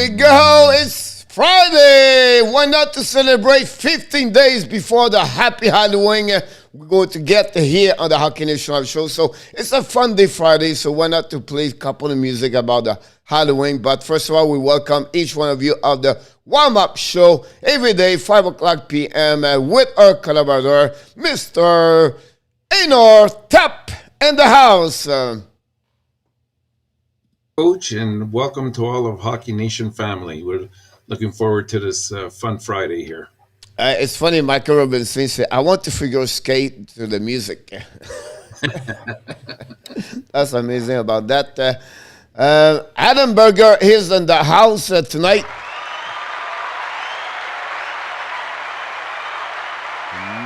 we go. It's Friday. Why not to celebrate 15 days before the Happy Halloween? We're going to get here on the Hockey Nation Show. So it's a fun day Friday, so why not to play a couple of music about the Halloween? But first of all, we welcome each one of you of the warm-up show every day, 5 o'clock p.m. With our collaborator, Mr. Enortap in the house. Coach, and welcome to all of Hockey Nation family. We're looking forward to this fun Friday here. It's funny, Michael Robinson said, I want to figure skate to the music. That's amazing about that. Adam Berger is in the house tonight.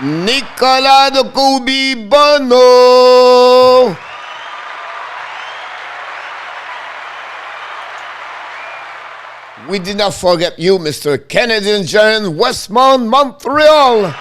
Nicolas de Kobe Bono. We did not forget you, Mr. Canadian Giant, Westmount, Montreal.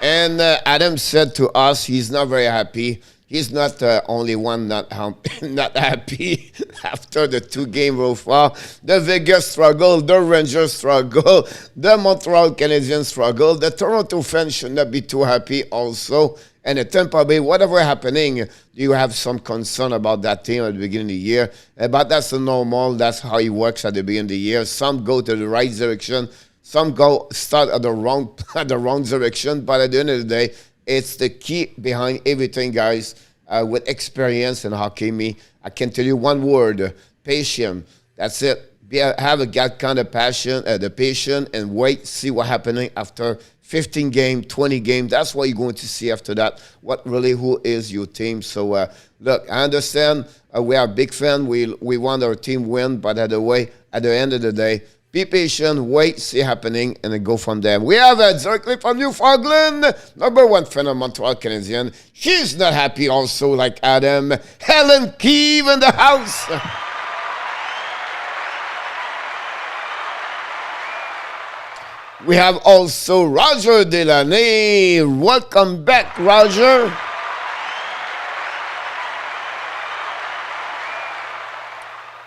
And Adam said to us he's not very happy. He's not the only one not happy after the two-game road fall. The Vegas struggle, the Rangers struggle, the Montreal Canadiens struggle. The Toronto fans should not be too happy also. And the Tampa Bay, whatever happening, you have some concern about that team at the beginning of the year. But that's the normal. That's how it works at the beginning of the year. Some go to the right direction. Some go start at the wrong direction. But at the end of the day, it's the key behind everything, guys. With experience in hockey, I can tell you one word: patience. That's it. Have that kind of passion, the patience, and wait, see what happening after 15 game, 20 game. That's what you're going to see after that. Who is your team? So look, I understand we are a big fan. We want our team win, but at the end of the day, be patient, wait, see happening, and then go from there. We have directly from Newfoundland, number one fan of Montreal Canadiens. She's not happy also like Adam. Helen Keeve in the house. We have also Roger Delaney. Welcome back, Roger.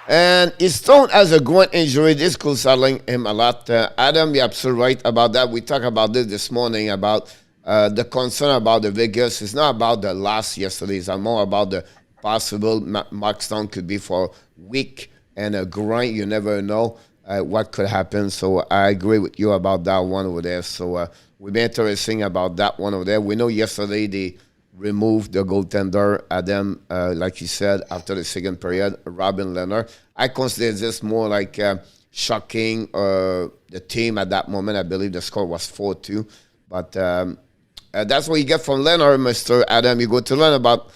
And Stone has a groin injury. This could sadden him a lot. Adam, you're absolutely right about that. We talked about this morning about the concern about the Vegas. It's not about the loss yesterday. It's more about the possible Mark Stone could be for a week and a groin. You never know what could happen. So I agree with you about that one over there. So we'll be interesting about that one over there. We know yesterday they removed the goaltender, Adam, like you said, after the second period, Robin Lehner. I consider this more like shocking. The team at that moment, I believe the score was 4-2. But that's what you get from Lehner, Mr. Adam. You go to learn about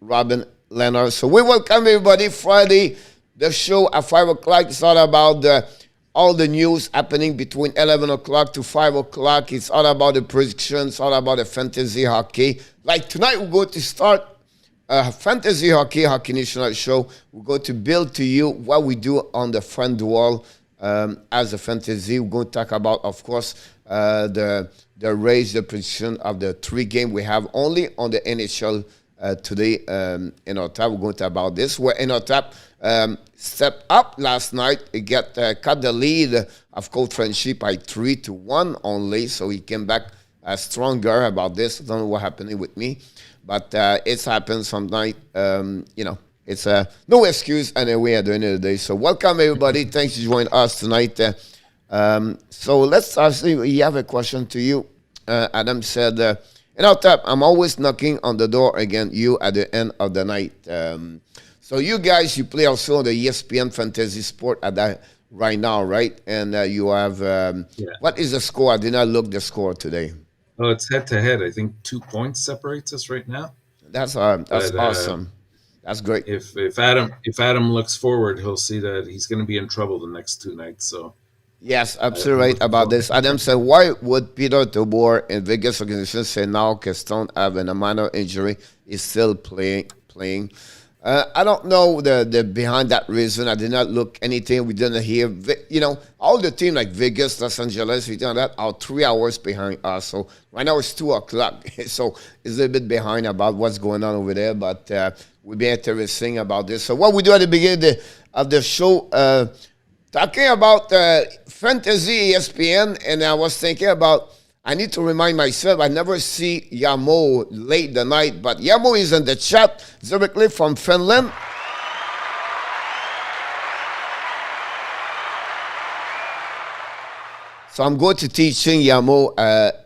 Robin Lehner. So we welcome everybody. Friday, the show at 5 o'clock. It's all about all the news happening between 11 o'clock to 5 o'clock. It's all about the predictions, all about the fantasy hockey. Like tonight, we're going to start a fantasy Hockey National Show. We're going to build to you what we do on the front wall as a fantasy. We're going to talk about, of course, the race, the prediction of the 3 game we have only on the NHL today in Ottawa. We're going to talk about this, where Enortap stepped up last night. He cut the lead of Coach Frenchy by 3-1 only, so he came back stronger about this. I don't know what happened with me, but it's happened some night. It's no excuse anyway at the end of the day. So welcome everybody. Thanks for joining us tonight. So let's actually, we have a question to you. Adam said, Enortap, I'm always knocking on the door again, you at the end of the night. So you guys, you play also on the ESPN Fantasy Sport at that right now, right? And you have, what is the score? I did not look the score today. Oh, it's head-to-head. I think 2 points separates us right now. That's awesome. That's great. If Adam looks forward, he'll see that he's going to be in trouble the next 2 nights. So yes, absolutely right about this. Adam said, why would Peter Tobor and Vegas organization say now Stone having a minor injury is still playing? I don't know the behind that reason. I did not look anything. We didn't hear. All the team like Vegas, Los Angeles, that are 3 hours behind us. So right now it's 2 o'clock. So it's a little bit behind about what's going on over there. But will be interesting about this. So what we do at the beginning of the show, talking about fantasy ESPN, and I was thinking about, I need to remind myself, I never see Yamo late the night, but Yamo is in the chat directly from Finland. So I'm going to teaching Yamo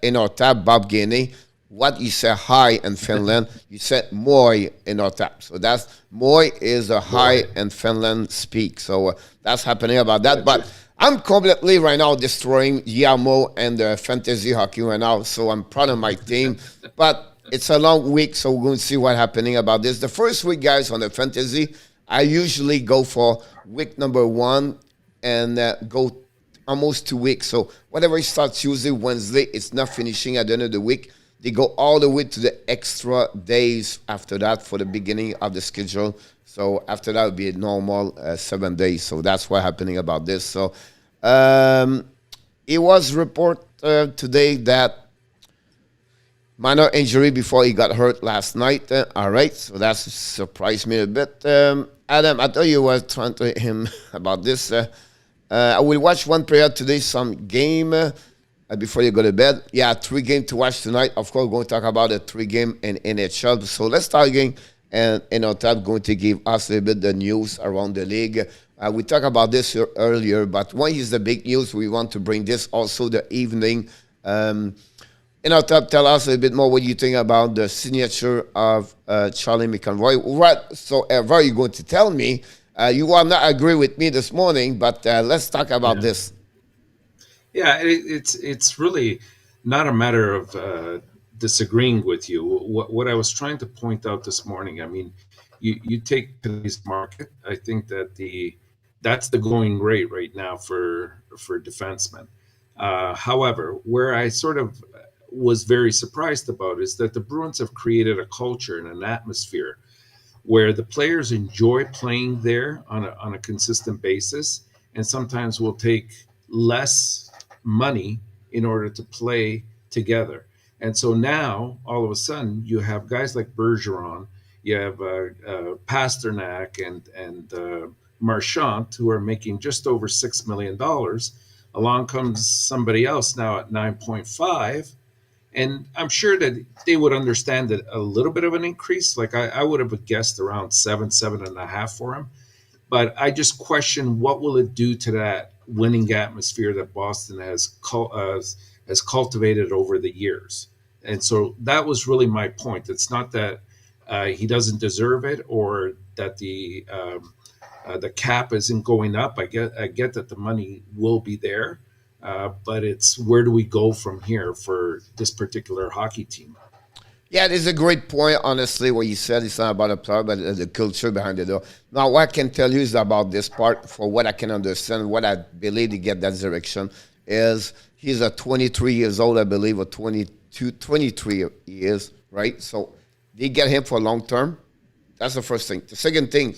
Enortap, Bob Guinea, what you say hi in Finland. You said moi Enortap. So that's moi is a hi in Finland speak. So that's happening about that. But I'm completely right now destroying Yamo and the fantasy hockey right now. So I'm proud of my team. But it's a long week, so we're going to see what's happening about this. The first week, guys, on the fantasy, I usually go for week number 1 and go almost 2 weeks. So whatever it starts Tuesday, Wednesday, it's not finishing at the end of the week. They go all the way to the extra days after that for the beginning of the schedule. So after that, it will be a normal 7 days. So that's what's happening about this. So it was reported today that minor injury before he got hurt last night. All right, so that surprised me a bit. Adam, I thought you were trying to him about this. I will watch one player today, some game before you go to bed. Yeah, 3 games to watch tonight. Of course, we're going to talk about the 3 game in NHL. So let's start again. And Enortap going to give us a little bit the news around the league. We talked about this earlier, but one is the big news. We want to bring this also the evening. Enortap, tell us a little bit more what you think about the signature of Charlie Mcavoy. Whatsoever you're going to tell me, you will not agree with me this morning, but let's talk about this. Yeah, it's really not a matter of disagreeing with you. What I was trying to point out this morning, I mean, you take today's market. I think that that's the going rate right now for defensemen. However, where I sort of was very surprised about is that the Bruins have created a culture and an atmosphere where the players enjoy playing there on a consistent basis, and sometimes will take less money in order to play together. And so now, all of a sudden, you have guys like Bergeron, you have Pasternak and Marchand, who are making just over $6 million. Along comes somebody else now at 9.5. And I'm sure that they would understand that a little bit of an increase, like I would have guessed around 7.5 for him. But I just question what will it do to that winning atmosphere that Boston has cultivated over the years. And so that was really my point. It's not that he doesn't deserve it or that the cap isn't going up. I get that the money will be there. But it's where do we go from here for this particular hockey team? Yeah, it is a great point, honestly, what you said. It's not about a player, but the culture behind it. Now, what I can tell you is about this part, for what I can understand, what I believe to get that direction, is he's a 23 years old, I believe, or 23 years, right? So they get him for long term. That's the first thing. The second thing,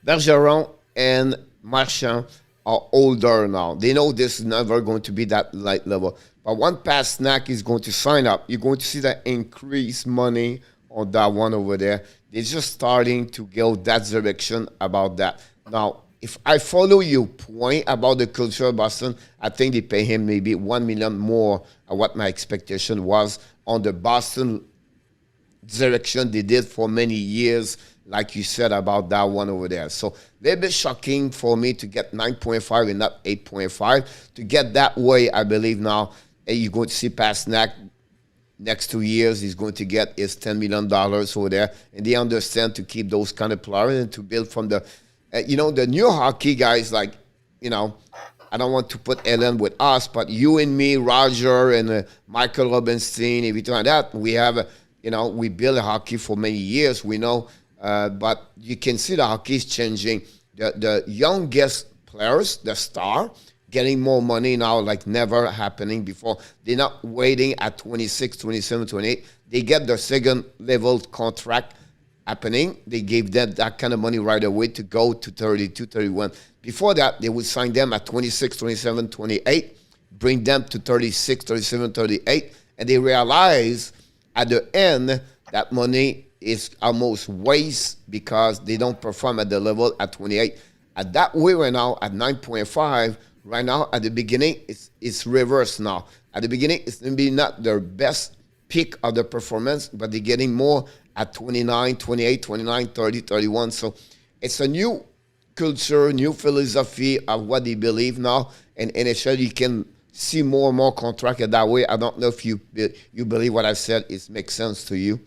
Bergeron and Marchand are older now. They know this is never going to be that light level. But one Pasternak is going to sign up. You're going to see that increased money on that one over there. They're just starting to go that direction about that. Now, if I follow your point about the culture of Boston, I think they pay him maybe $1 million more than what my expectation was on the Boston direction they did for many years, like you said about that one over there. So a little bit shocking for me to get 9.5 and not 8.5. To get that way, I believe now, you're going to see Pasternak next 2 years, he's going to get his $10 million over there. And they understand to keep those kind of players and to build from the, the new hockey guys, like, I don't want to put Ellen with us, but you and me, Roger and Michael Robinstein, everything like that, we have, we build hockey for many years, we know. But you can see the hockey is changing. The youngest players, the star, getting more money now like never happening before. They're not waiting at 26, 27, 28. They get their second level contract happening. They gave them that kind of money right away to go to 32, 31. Before that, they would sign them at 26, 27, 28, bring them to 36, 37, 38, and they realize at the end that money is almost waste because they don't perform at the level at 28. At that way right now at 9.5. Right now at the beginning it's reversed now. At the beginning it's maybe not their best peak of the performance, but they're getting more at 29, 28, 29, 30, 31. So it's a new culture, new philosophy of what they believe now. And NHL, you can see more and more contract that way. I don't know if you believe what I said. It makes sense to you.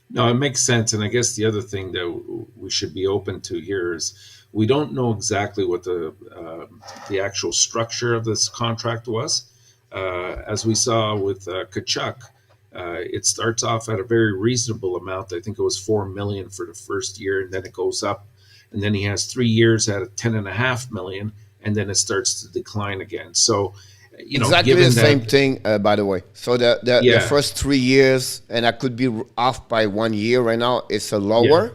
No, it makes sense. And I guess the other thing that we should be open to here is we don't know exactly what the actual structure of this contract was. As we saw with Tkachuk, it starts off at a very reasonable amount. I think it was $4 million for the first year, and then it goes up, and then he has 3 years at $10.5 million, and then it starts to decline again. So, exactly the same thing, by the way. So the first 3 years, and I could be off by 1 year right now, it's a lower,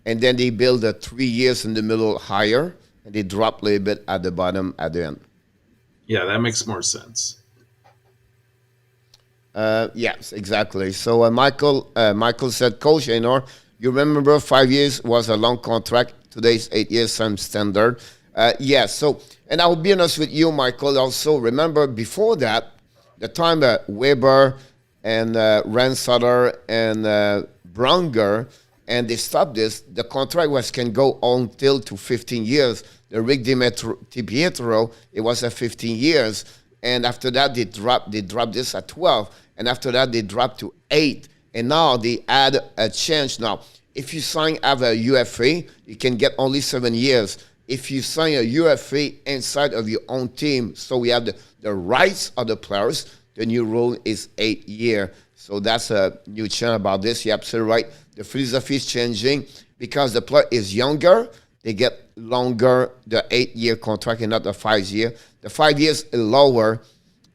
and then they build the 3 years in the middle higher, and they drop a little bit at the bottom at the end. Yeah, that makes more sense. Yes, exactly. So Michael said, Coach Enor, you remember 5 years was a long contract. Today's 8 years, some standard. Yes. So, and I'll be honest with you, Michael. Also, remember before that, the time that Weber and Ransutter and Bronger, and they stopped this. The contract can go on till to 15 years. The Rick DiPietro, it was at 15 years. And after that, they dropped this at 12. And after that, they dropped to 8. And now they add a change. Now, if you have a UFA, you can get only 7 years. If you sign a UFA inside of your own team, so we have the rights of the players, the new rule is 8 years. So that's a new change about this. You're absolutely right. The philosophy is changing because the player is younger. They get longer, the 8 year contract and not the 5 year. The 5 years is lower.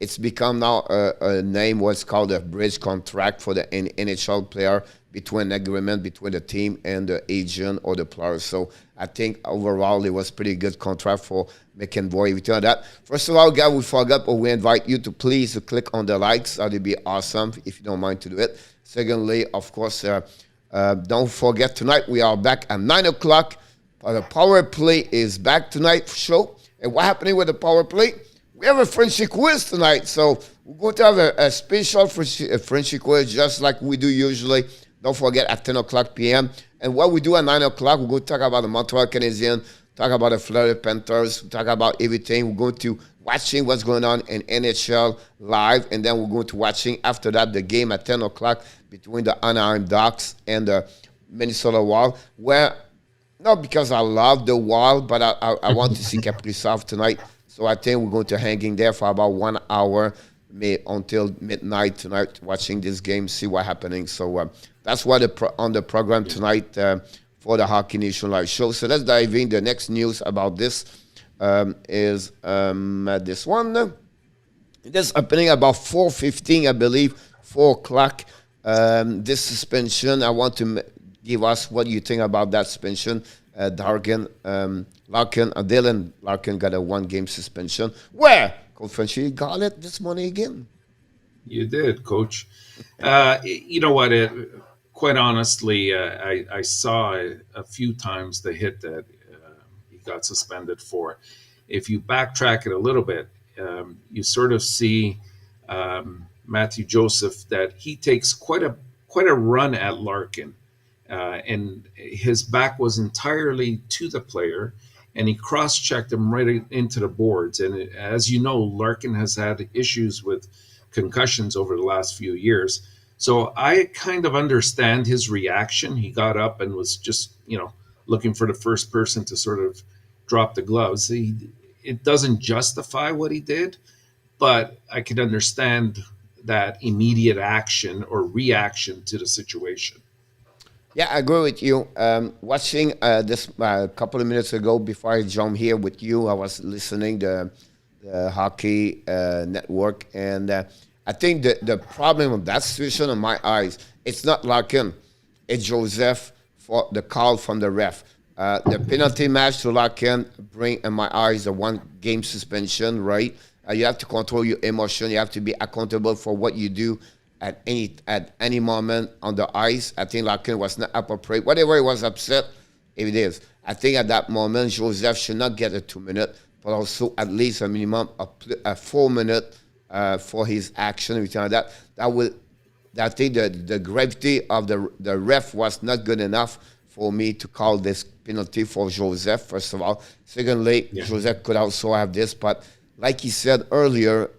It's become now a name what's called a bridge contract for the NHL player, between agreement between the team and the agent or the player. So I think overall it was pretty good contract for Mcavoy. We turn that. First of all, guys, we forgot, but we invite you to please click on the likes. That'd be awesome if you don't mind to do it. Secondly, of course, don't forget tonight we are back at 9 o'clock. The power play is back tonight for show. And what happening with the power play? We have a Frenchy quiz tonight. So we're going to have a special Frenchy quiz just like we do usually. Don't forget at 10 o'clock p.m. And what we do at 9 o'clock, we're going to talk about the Montreal Canadiens, talk about the Florida Panthers, talk about everything. We're going to watching what's going on in NHL live. And then we're going to watching after that the game at 10 o'clock between the Anaheim Ducks and the Minnesota Wild, where not because I love the Wild, but I want to see Kaprizov tonight. So I think we're going to hang in there for about 1 hour until midnight tonight, watching this game, see what's happening. So that's what on the program tonight for the Hockey Nation Live show. So let's dive in. The next news about this is this one. This happening about 4:15, I believe, 4 o'clock. This suspension, I want to give us what you think about that suspension. Dylan Larkin got a 1-game suspension. Where? Coach Frenchy got it this morning again. You did, Coach. You know what? Quite honestly, I saw a few times the hit that he got suspended for. If you backtrack it a little bit, you sort of see Matthew Joseph that he takes quite a run at Larkin. And his back was entirely to the player, and he cross-checked him right into the boards. And as you know, Larkin has had issues with concussions over the last few years. So I kind of understand his reaction. He got up and was just, looking for the first person to sort of drop the gloves. It doesn't justify what he did, but I could understand that immediate action or reaction to the situation. Yeah, I agree with you. Watching this a couple of minutes ago before I jumped here with you, I was listening to the Hockey Network, and I think the problem of that situation in my eyes, it's not Larkin, it's Joseph for the call from the ref. The penalty match to Larkin bring in my eyes a 1-game suspension, right? You have to control your emotion. You have to be accountable for what you do at any moment on the ice. I think Larkin was not appropriate. Whatever he was upset, it is. I think at that moment, Joseph should not get a 2 minute, but also at least a minimum of a 4 minute for his action. Everything like that. I think the gravity of the ref was not good enough for me to call this penalty for Joseph, first of all. Secondly, Joseph could also have this, but like he said earlier,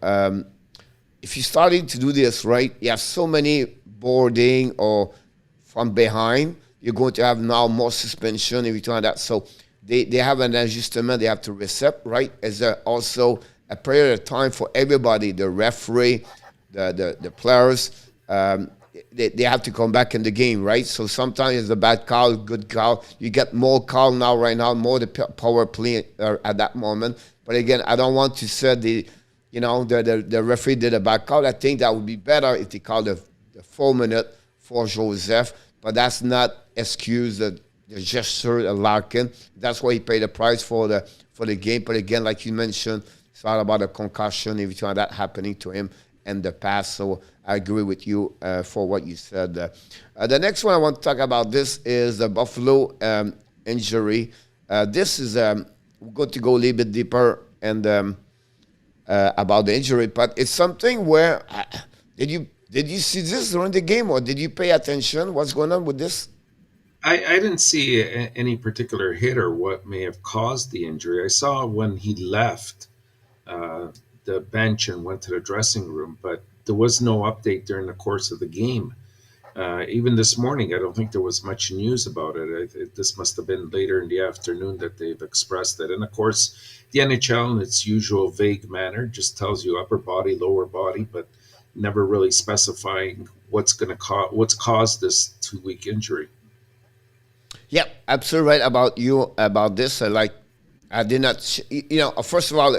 if you're starting to do this, right, you have so many boarding or from behind, you're going to have now more suspension, everything like that. So they have an adjustment they have to accept, right? Is there also a period of time for everybody, the referee, the players, they have to come back in the game, right? So sometimes it's a bad call, good call. You get more call now, right now, more the power play at that moment. But again, I don't want to say the referee did a bad call. I think that would be better if they called the 4 minute for Joseph. But that's not excuse the gesture of Larkin. That's why he paid the price for the game. But again, like you mentioned, it's all about a concussion, everything like that happening to him in the past. So I agree with you for what you said. The next one I want to talk about this is the Buffalo injury. This is we're going to go a little bit deeper and about the injury, but it's something where did you see this during the game, or did you pay attention? What's going on with this? I didn't see any particular hit or what may have caused the injury. I saw when he left the bench and went to the dressing room, but there was no update during the course of the game. Even this morning, I don't think there was much news about it. This must have been later in the afternoon that they've expressed it. And of course, the NHL, in its usual vague manner, just tells you upper body, lower body, but never really specifying what's caused this 2-week injury. Yep, absolutely right about this. I did not, first of all,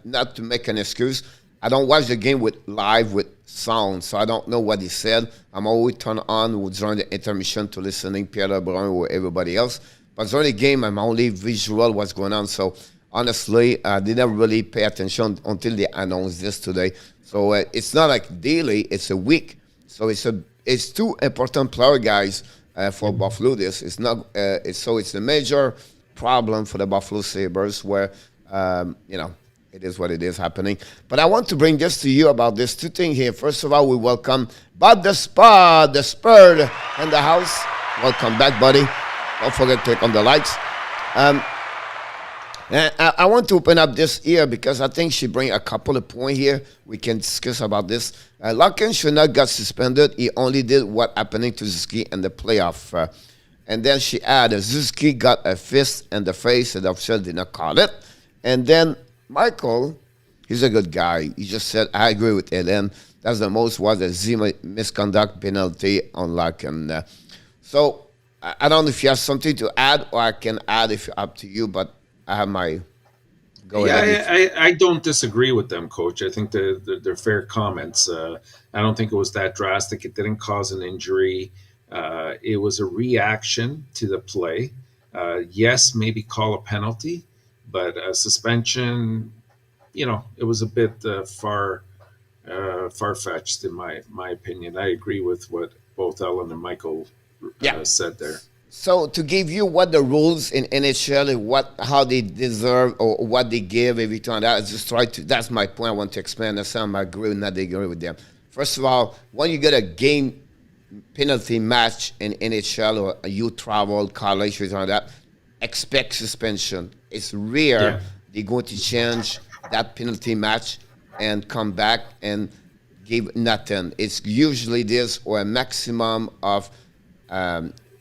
not to make an excuse, I don't watch the game live with sound, so I don't know what he said. I'm always turned on during the intermission to listening Pierre Brown or everybody else. But during the game, I'm only visual what's going on. So honestly, I didn't really pay attention until they announced this today. So it's not like daily; it's a week. So it's two important player guys for Buffalo. It's not. It's a major problem for the Buffalo Sabres where it is what it is happening. But I want to bring this to you about this two things here. First of all, we welcome Bob the Spud in the house. Welcome back, buddy. Don't forget to click on the likes. And I want to open up this here because I think she bring a couple of points here. We can discuss about this. Larkin should not got suspended. He only did what happening to Zuski in the playoff. And then she added, Zuski got a fist in the face and the official did not call it. And then Michael, he's a good guy. He just said, I agree with Hélène. That's the most was a Z misconduct penalty on Larkin. So I don't know if you have something to add, or I can add if up to you, but I have my go ahead. I don't disagree with them, Coach. I think they're fair comments. I don't think it was that drastic. It didn't cause an injury. It was a reaction to the play. Yes, maybe call a penalty, but a suspension, it was a bit far-fetched in my opinion. I agree with what both Ellen and Michael said there. So to give you what the rules in NHL, how they deserve or what they give every time, that's my point. I want to explain. That's how I agree or not agree with them. First of all, when you get a game penalty match in NHL or you travel, college, or like that, expect suspension. It's rare they're going to change that penalty match and come back and give nothing. It's usually this or a maximum of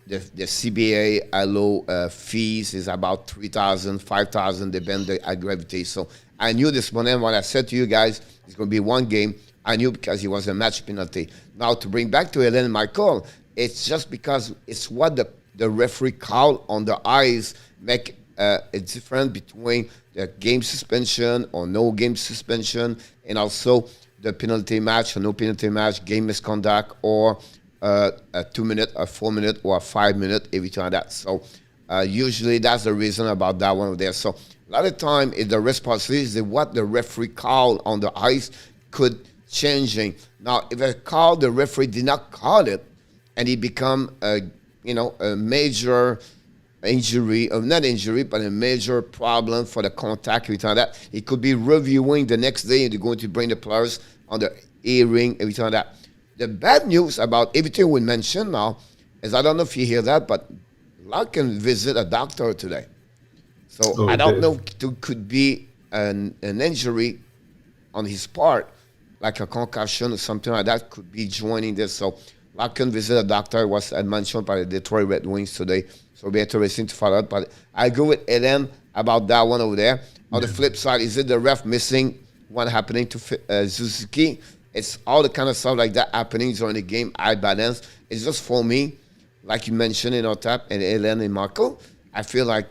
the CBA allow fees is about $3,000, $5,000, depending on the gravity. So I knew this morning when I said to you guys it's going to be one game. I knew because it was a match penalty. Now to bring back to Hélène Michael, it's just because it's what the referee call on the ice make a difference between the game suspension or no game suspension, and also the penalty match or no penalty match, game misconduct, or a 2 minute, a 4 minute, or a 5 minute, everything like that. So usually that's the reason about that one there. So a lot of time is the responsibility is what the referee call on the ice could changing. Now, if the referee did not call it, and he become a major injury, or not injury, but a major problem for the contact, every time that, he could be reviewing the next day and they're going to bring the players on the hearing, every time that. The bad news about everything we mentioned now is, I don't know if you hear that, but Larkin visit a doctor today. So I don't know, it could be an injury on his part, like a concussion or something like that, could be joining this. So Larkin visit a doctor, was mentioned by the Detroit Red Wings today. So it'll be interesting to follow up. But I agree with Ellen about that one over there. On the flip side, is it the ref missing what happening to Suzuki? It's all the kind of stuff like that happening during the game, high balance. It's just for me, like you mentioned in Enortap and Ellen and Marco, I feel like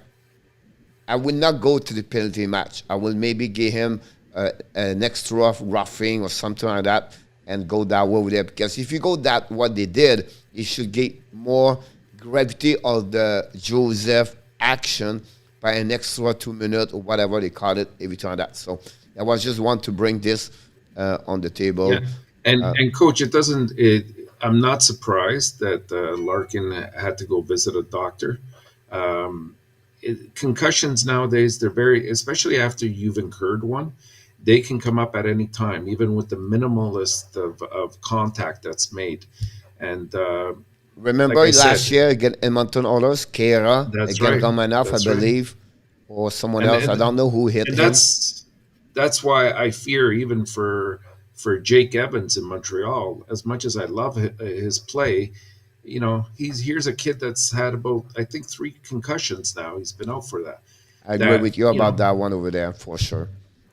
I would not go to the penalty match. I will maybe give him an extra roughing or something like that and go that way with it. Because if you go that what they did, you should get more gravity of the Joseph action by an extra 2 minutes or whatever they call it every time that. So I was just want to bring this on the table. Yeah. And Coach, I'm not surprised that Larkin had to go visit a doctor. Concussions nowadays, they're very, especially after you've incurred one, they can come up at any time, even with the minimalist of contact that's made. And remember like last year against Edmonton Oilers, Kera that's against right. Romanov, That's I right. believe, or someone else. I don't know who hit And him. that's why I fear, even for Jake Evans in Montreal, as much as I love his play, here's a kid that's had about, I think, 3 concussions now. He's been out for that. I agree with you about that one over there, for sure,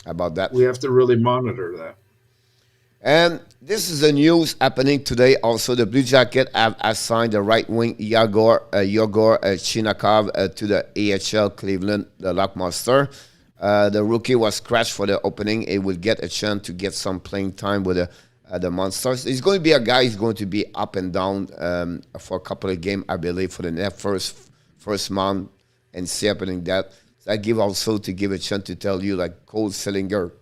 about that. We have to really monitor that. And this is the news happening today. Also, the Blue Jackets have assigned the right wing Yegor Chinakov to the AHL Cleveland, the Lockmaster. The rookie was scratched for the opening. He will get a chance to get some playing time with the Monsters. He's going to be a guy who's going to be up and down for a couple of games, I believe, for the first month and see happening that. So I give also to give a chance to tell you, like Cole Sillinger,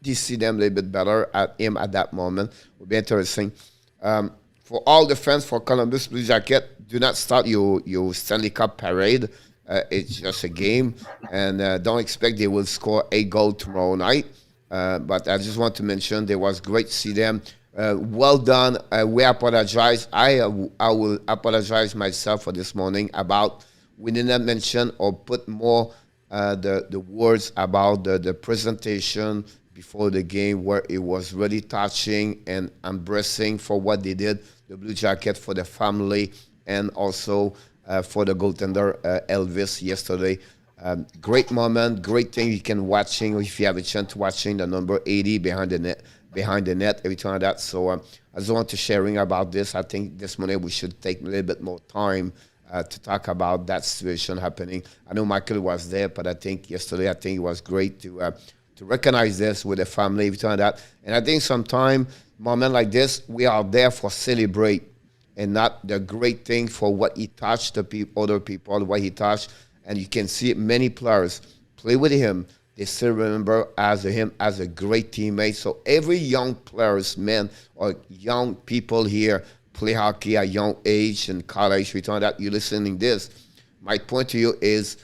you see them a little bit better at him at that moment. Will be interesting. For all the fans for Columbus Blue Jacket, do not start your Stanley Cup parade. It's just a game, and don't expect they will score 8 goals tomorrow night. But I just want to mention it was great to see them. Well done. We apologize. I will apologize myself for this morning about we did not mention or put more the words about the presentation before the game, where it was really touching and embracing for what they did, the Blue Jacket, for the family, and also for the goaltender Elvis yesterday. Great moment, great thing you can watching if you have a chance watching the number 80 behind the net every time that. So I just want to sharing about this. I think this morning we should take a little bit more time to talk about that situation happening. I know Michael was there, but I think yesterday it was great to recognize this with the family every time that. And I think sometime moment like this, we are there for celebrate and not the great thing for what he touched, other people, what he touched. And you can see many players play with him. They still remember him as a great teammate. So every young players, men or young people here play hockey at young age and college, return that you're listening this. My point to you is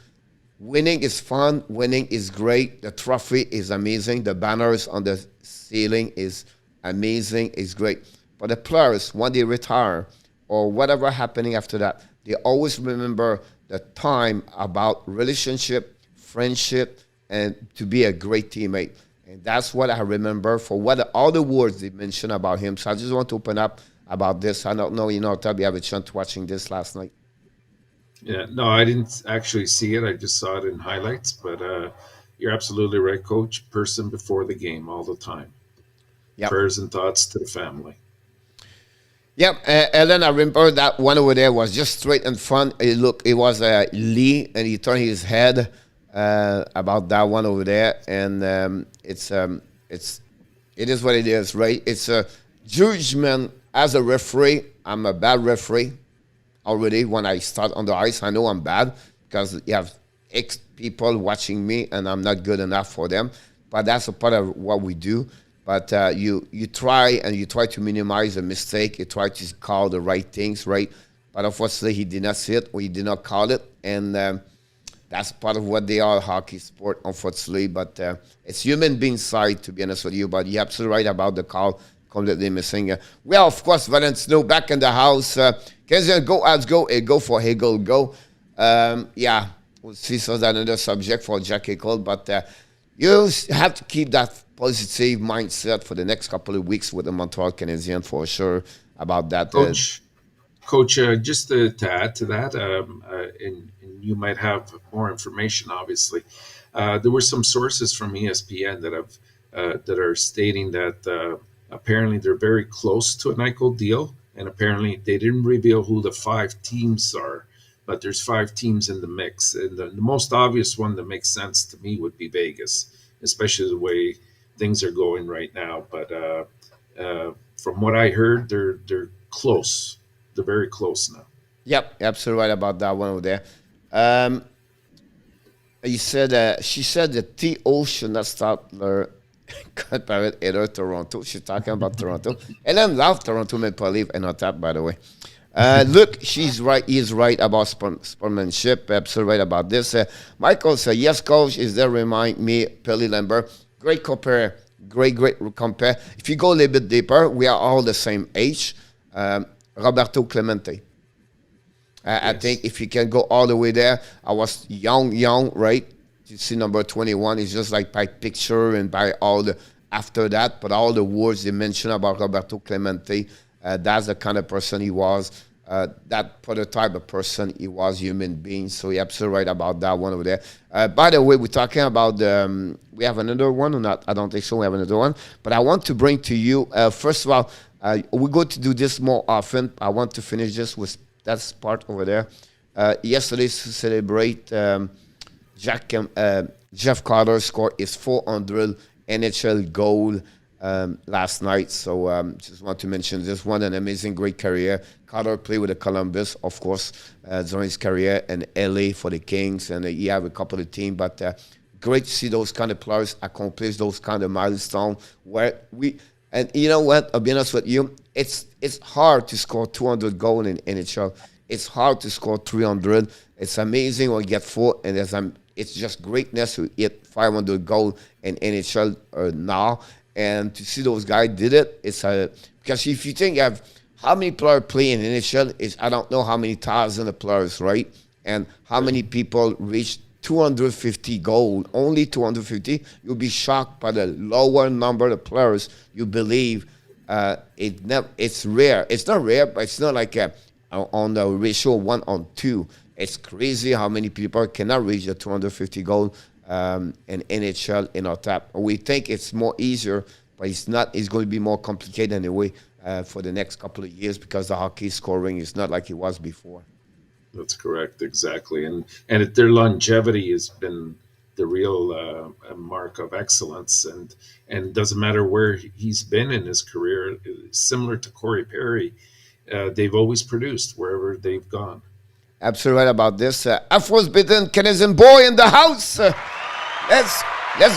winning is fun. Winning is great. The trophy is amazing. The banners on the ceiling is amazing. It's great. But the players, when they retire or whatever happening after that, they always remember the time about relationship, friendship, and to be a great teammate. And that's what I remember for what all the words they mentioned about him. So I just want to open up about this. I don't know, Tab, you have a chance watching this last night. Yeah, no, I didn't actually see it. I just saw it in highlights. But you're absolutely right, Coach. Person before the game all the time. Yep. Prayers and thoughts to the family. Yep, and then I remember that one over there was just straight in front. It was Lee, and he turned his head about that one over there, and it is what it is, right? It's a judgment as a referee. I'm a bad referee already. When I start on the ice, I know I'm bad because you have X people watching me, and I'm not good enough for them. But that's a part of what we do. But you try to minimize a mistake. You try to call the right things, right? But unfortunately, he did not see it or he did not call it, and that's part of what they are, hockey sport, unfortunately. But it's human being side, to be honest with you. But you're absolutely right about the call completely missing. Well, of course, Valentino back in the house. Canadiens go, as go, go for Hagel, go. Yeah, we'll see. So that's another subject for Jack Hagel. But you have to keep that positive mindset for the next couple of weeks with the Montreal Canadiens for sure about that. Coach, just to add to that, and you might have more information. Obviously, there were some sources from ESPN that are stating that apparently they're very close to an Eichel deal, and apparently they didn't reveal who the 5 teams are, but there's 5 teams in the mix, and the most obvious one that makes sense to me would be Vegas, especially the way things are going right now. But from what I heard, they're close. They're very close now. Yep, absolutely right about that one over there. You said she said the TO should not start her compared either Toronto. She's talking about Toronto. And then love Toronto Maple Leaf and not that, by the way. Look, she's right. He's right about sportsmanship. Absolutely right about this. Michael said, yes, coach, is there remind me, Pelly Lambert. Great compare. Great compare. If you go a little bit deeper, we are all the same age. Roberto Clemente. Yes. I think if you can go all the way there, I was young, right? You see number 21 is just like by picture and by all the after that, but all the words they mentioned about Roberto Clemente, that's the kind of person he was. That prototype of person he was, human being. So you're absolutely right about that one over there. By the way, we're talking about we have another one or not? I don't think so. We have another one, but I want to bring to you first of all. We're going to do this more often. I want to finish this with that part over there. Yesterday, to celebrate, Jeff Carter scored his 400 NHL goal last night. So just want to mention this one, an amazing, great career. Carter played with the Columbus, of course, during his career in LA for the Kings, and he have a couple of teams. But great to see those kind of players accomplish those kind of milestones where we. And you know what? I'll be honest with you. It's hard to score 200 goals in NHL. It's hard to score 300. It's amazing when you get 4, and it's just greatness to hit 500 goals in NHL now. And to see those guys did it, it's because if you think of how many players play in NHL, is I don't know how many thousands of players, right? And how many people reach 250 goals, only 250, you'll be shocked by the lower number of players you believe. It's rare. It's not rare, but it's not like on the ratio 1-on-2. It's crazy how many people cannot reach the 250 goals in NHL in our tap. We think it's more easier, but it's not. It's going to be more complicated anyway for the next couple of years because the hockey scoring is not like it was before. That's correct, exactly, and their longevity has been the real mark of excellence, and doesn't matter where he's been in his career. Similar to Corey Perry, they've always produced wherever they've gone. Absolutely right about this. Afro's bitten Canadian boy in the house. Let's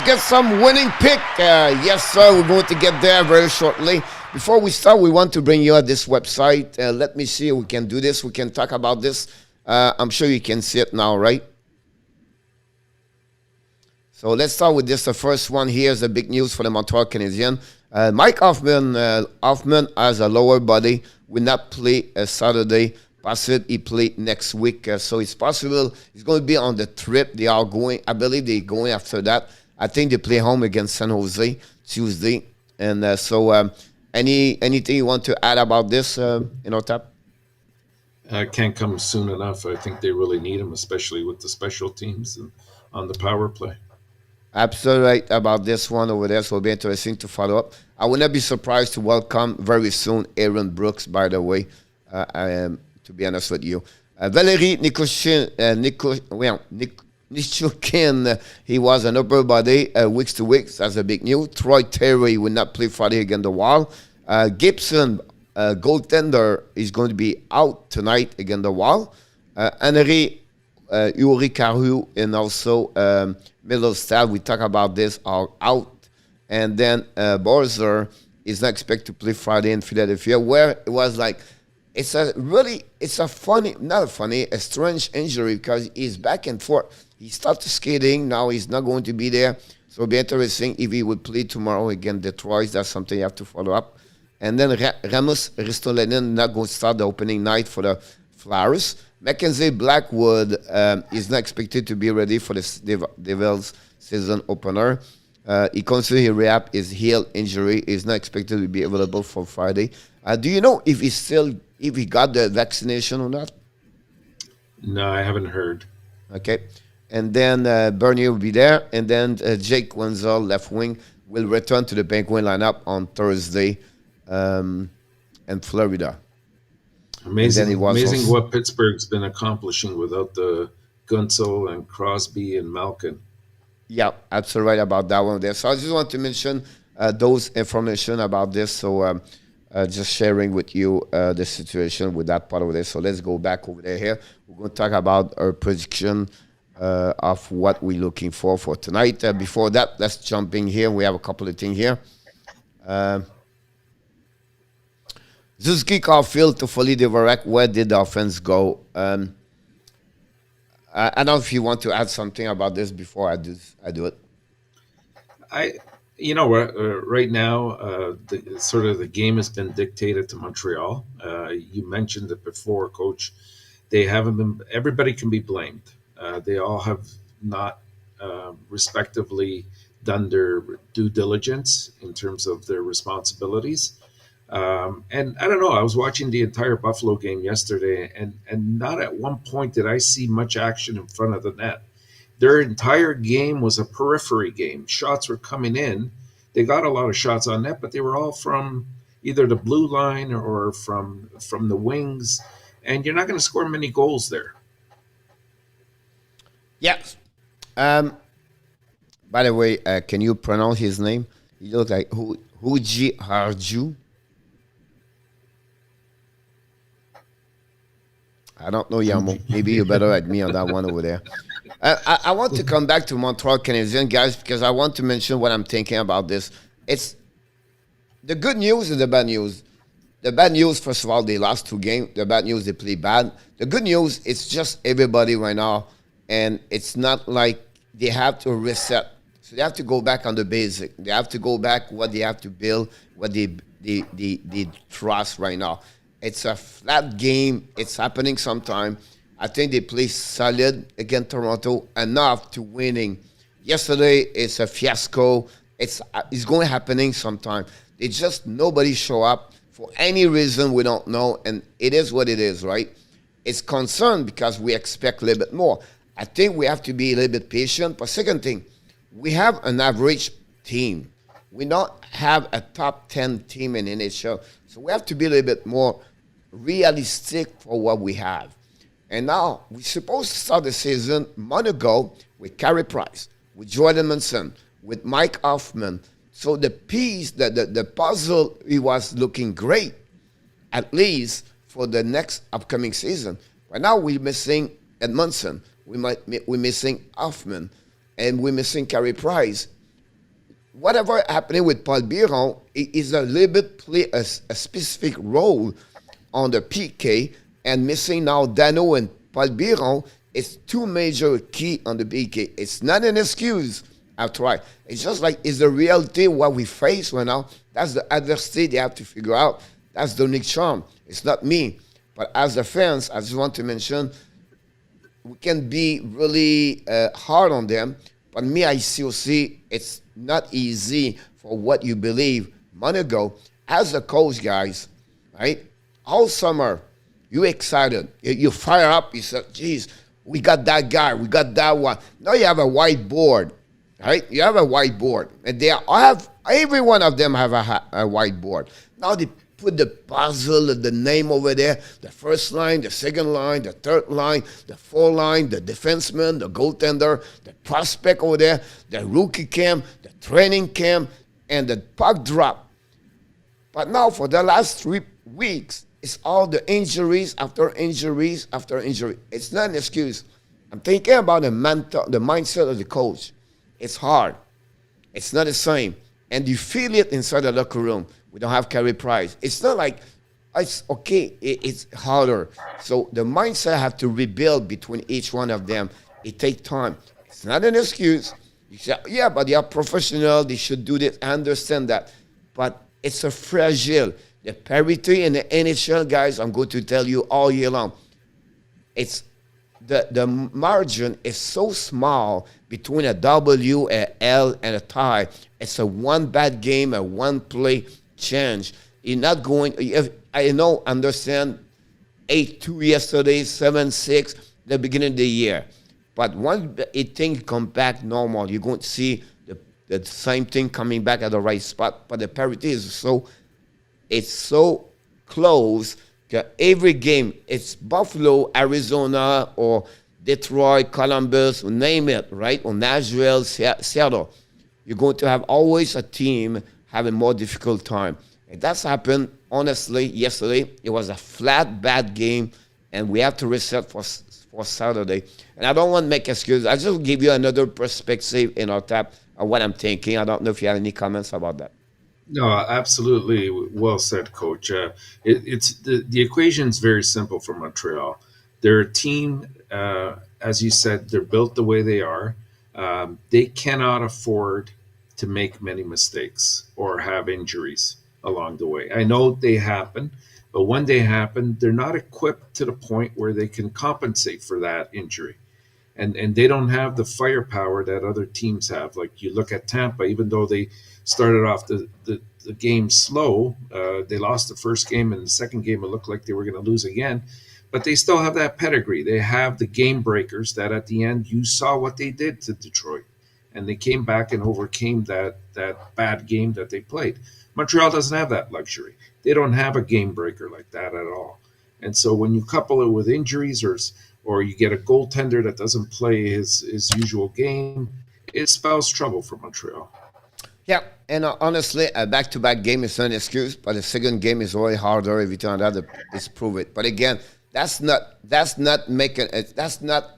get some winning pick. Yes, sir. We're going to get there very shortly. Before we start, we want to bring you at this website. Let me see if we can do this. We can talk about this. I'm sure you can see it now, right? So let's start with this. The first one here is the big news for the Montreal Canadiens. Mike Hoffman has a lower body, will not play Saturday. Possible he play next week. So it's possible he's going to be on the trip. They are going, I believe they're going after that. I think they play home against San Jose Tuesday. And anything you want to add about this, Enortap? Can't come soon enough. I think they really need him, especially with the special teams and on the power play. Absolutely right about this one over there. So it'll be interesting to follow up. I would not be surprised to welcome very soon Aaron Brooks, by the way, to be honest with you. Valery Nichukin, he was an upper body weeks to weeks. That's a big news. Troy Terry will not play Friday against the Wild. Gibson, goaltender, is going to be out tonight against the Wild. Henry Yuri Caru and also Middlestad, we talk about this, are out And then Borzer is not expected to play Friday in Philadelphia, where it was like, it's a funny, not a funny, a strange injury because he's back and forth. He started skating, now he's not going to be there. So it'll be interesting if he would play tomorrow against Detroit. That's something you have to follow up. And then Ramos Ristolainen not going to start the opening night for the Flyers. Mackenzie Blackwood is not expected to be ready for the Devils season opener. He considers he rehab his heel injury. Is not expected to be available for Friday. Do you know if he got the vaccination or not? No, I haven't heard. Okay. And then Bernier will be there. And then Jake Wenzel, left wing, will return to the Penguin lineup on Thursday in Florida. Amazing what Pittsburgh's been accomplishing without the Gunsel and Crosby and Malkin. Yeah, absolutely right about that one there. So I just want to mention those information about this. So just sharing with you the situation with that part of this. So let's go back over there here. We're going to talk about our prediction of what we're looking for tonight. Before that, let's jump in here. We have a couple of things here. Suzuki Caulfield to Foley Devarek. Where did the offense go? I don't know if you want to add something about this before I do it. Right now, the game has been dictated to Montreal. You mentioned it before, Coach. They haven't been. Everybody can be blamed. They all have not, respectively, done their due diligence in terms of their responsibilities. And I don't know. I was watching the entire Buffalo game yesterday, and not at one point did I see much action in front of the net. Their entire game was a periphery game. Shots were coming in. They got a lot of shots on net, but they were all from either the blue line or from the wings. And you're not going to score many goals there. Yes. By the way, can you pronounce his name? He looks like Huji Harju. I don't know, Yamo. Maybe you're better at me on that one over there. I want to come back to Montreal Canadiens, guys, because I want to mention what I'm thinking about this. It's the good news and the bad news. The bad news, first of all, they lost 2 games. The bad news, they play bad. The good news, it's just everybody right now, and it's not like they have to reset. So they have to go back on the basic. They have to go back what they have to build, what they trust right now. It's a flat game. It's happening sometime. I think they play solid against Toronto enough to winning. Yesterday, it's a fiasco. It's going happening sometime. They just, nobody show up for any reason we don't know, and it is what it is, right? It's concerned because we expect a little bit more. I think we have to be a little bit patient. But second thing, we have an average team. We don't have a top 10 team in NHL. So we have to be a little bit more realistic for what we have. And now we're supposed to start the season a month ago with Carey Price, with Jordan Munson, with Mike Hoffman. So the piece, the puzzle, it was looking great, at least for the next upcoming season. But now we're missing Edmondson, we're missing Hoffman, and we're missing Carey Price. Whatever happening with Paul Biron is a little bit play a specific role on the PK, and missing now Dano and Paul Biron is 2 major key on the PK. It's not an excuse after all. It's just like it's the reality what we face right now. That's the adversity they have to figure out. That's Dominic Charm. It's not me. But as the fans, I just want to mention, we can be really hard on them. But me, I still see it's not easy for what you believe a month ago. As a coach, guys, right? All summer, you excited. You fire up. You say, geez, we got that guy. We got that one. Now you have a whiteboard, right? You have a whiteboard. And every one of them have a whiteboard. Now they put the puzzle, the name over there, the first line, the second line, the third line, the fourth line, the defenseman, the goaltender, the prospect over there, the rookie camp, the training camp, and the puck drop. But now for the last 3 weeks, it's all the injuries after injuries after injury. It's not an excuse. I'm thinking about the mindset of the coach. It's hard. It's not the same. And you feel it inside the locker room. We don't have Carey Price. It's not like it's okay. It's harder. So the mindset have to rebuild between each one of them. It takes time. It's not an excuse. You say, yeah, but they are professional. They should do this. I understand that. But it's a fragile. The parity in the NHL, guys, I'm going to tell you all year long. It's the margin is so small between a W, a L, and a tie. It's a one bad game, a one play change. You're not going. I know, understand. 8-2 yesterday, 7-6 the beginning of the year. But once things come back normal, you're going to see the same thing coming back at the right spot. But the parity is so close that every game, it's Buffalo, Arizona, or Detroit, Columbus, name it, right? Or Nashville, Seattle. You're going to have always a team having more difficult time. And that's happened, honestly, yesterday. It was a flat, bad game, and we have to reset for Saturday. And I don't want to make excuses. I just give you another perspective in our tap of what I'm thinking. I don't know if you have any comments about that. No, absolutely. Well said, Coach. It's the equation's very simple for Montreal. They're a team, as you said, they're built the way they are. They cannot afford to make many mistakes or have injuries along the way. I know they happen, but when they happen, they're not equipped to the point where they can compensate for that injury. And they don't have the firepower that other teams have. Like you look at Tampa, even though they started off the game slow, they lost the first game, and the second game it looked like they were going to lose again. But they still have that pedigree. They have the game breakers that at the end you saw what they did to Detroit. And they came back and overcame that bad game that they played. Montreal doesn't have that luxury. They don't have a game breaker like that at all. And so when you couple it with injuries or you get a goaltender that doesn't play his usual game, it spells trouble for Montreal. Yeah, and honestly, a back-to-back game is not an excuse, but the second game is already harder every time that disprove it. But again, that's not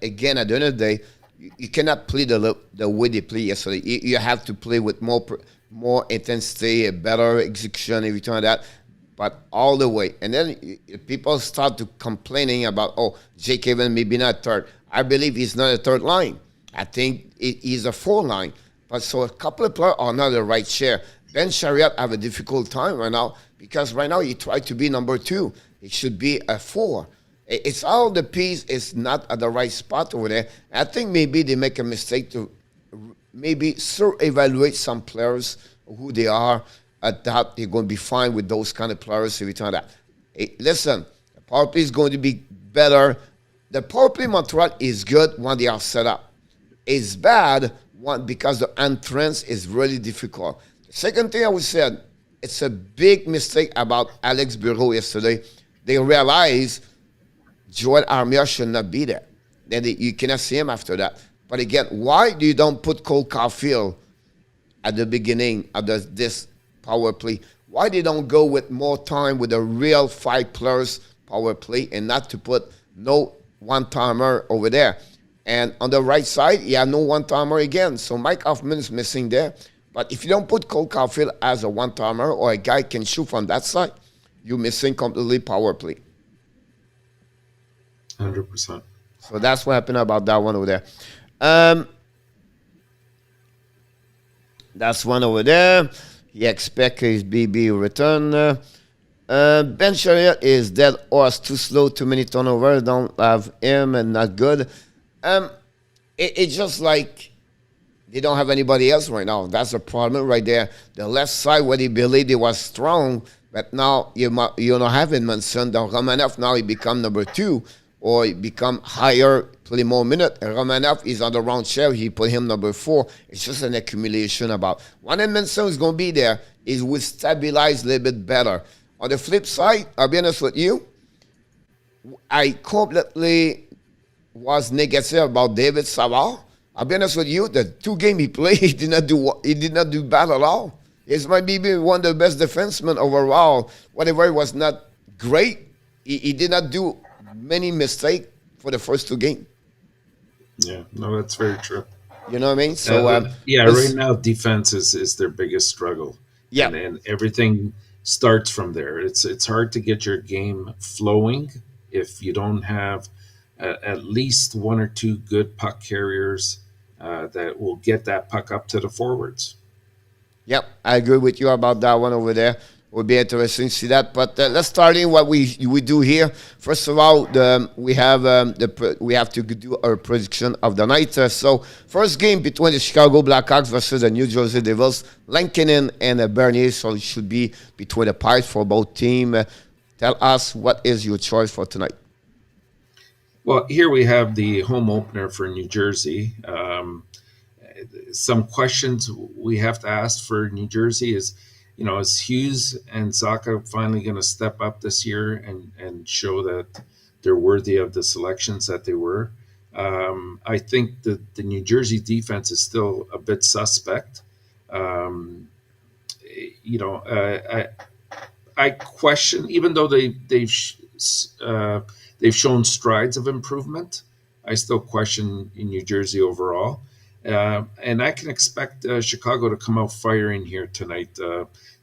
again at the end of the day, you cannot play the way they play yesterday. You have to play with more intensity, a better execution every time that. But all the way. And then people start to complaining about, Jake Evans maybe not third. I believe he's not a third line. I think he's a four line. But so a couple of players are not the right share. Ben Chariot have a difficult time right now because right now he tried to be number 2. It should be a 4. It's all the piece is not at the right spot over there. I think maybe they make a mistake to maybe evaluate some players who they are. At that, they're going to be fine with those kind of players every time that. Hey, listen, the power play is going to be better. The power play Montreal is good when they are set up. It's bad because the entrance is really difficult. The second thing I would say, it's a big mistake about Alex Bureau yesterday. They realized Joel Armia should not be there. Then you cannot see him after that. But again, why do you don't put Cole Caulfield at the beginning of this power play? Why they don't go with more time with a real 5 players power play and not to put no one-timer over there? And on the right side, you have no one-timer again. So Mike Hoffman is missing there. But if you don't put Cole Caulfield as a one-timer or a guy can shoot from that side, you're missing completely power play. 100%. So that's what happened about that one over there. That's one over there. He expects his BB return. Ben Chariot is dead horse, too slow, too many turnovers. Don't have him and not good. It's just like they don't have anybody else right now. That's a problem right there. The left side where they believed they was strong, but now you don't have Edmondson. The Romanov now he become number 2 or he become higher, play more minutes. Romanov is on the wrong chair. He put him number 4. It's just an accumulation about. When Edmondson is going to be there, it will stabilize a little bit better. On the flip side, I'll be honest with you, I completely was negative about David Savard. I'll be honest with you, the 2 games he played, he did not do bad at all. He might be one of the best defensemen overall. Whatever, it was not great. He did not do many mistakes for the first 2 games. Yeah, no, that's very true. You know what I mean? So Yeah, right this, now defense is their biggest struggle, yeah, and everything starts from there. It's hard to get your game flowing if you don't have at least one or two good puck carriers that will get that puck up to the forwards. yep, I agree with you about that one over there. Will be interesting to see that. But let's start in what we do here. First of all, we have to do our prediction of the night. So first game between the Chicago Blackhawks versus the New Jersey Devils. Lankinen and Bernier, so it should be between the pipes for both teams. Tell us what is your choice for tonight. Well, here we have the home opener for New Jersey. Some questions we have to ask for New Jersey is, is Hughes and Zacha finally going to step up this year and show that they're worthy of the selections that they were? I think that the New Jersey defense is still a bit suspect. Um, you know, I question, even though they've shown strides of improvement, I still question in New Jersey overall. And I can expect Chicago to come out firing here tonight.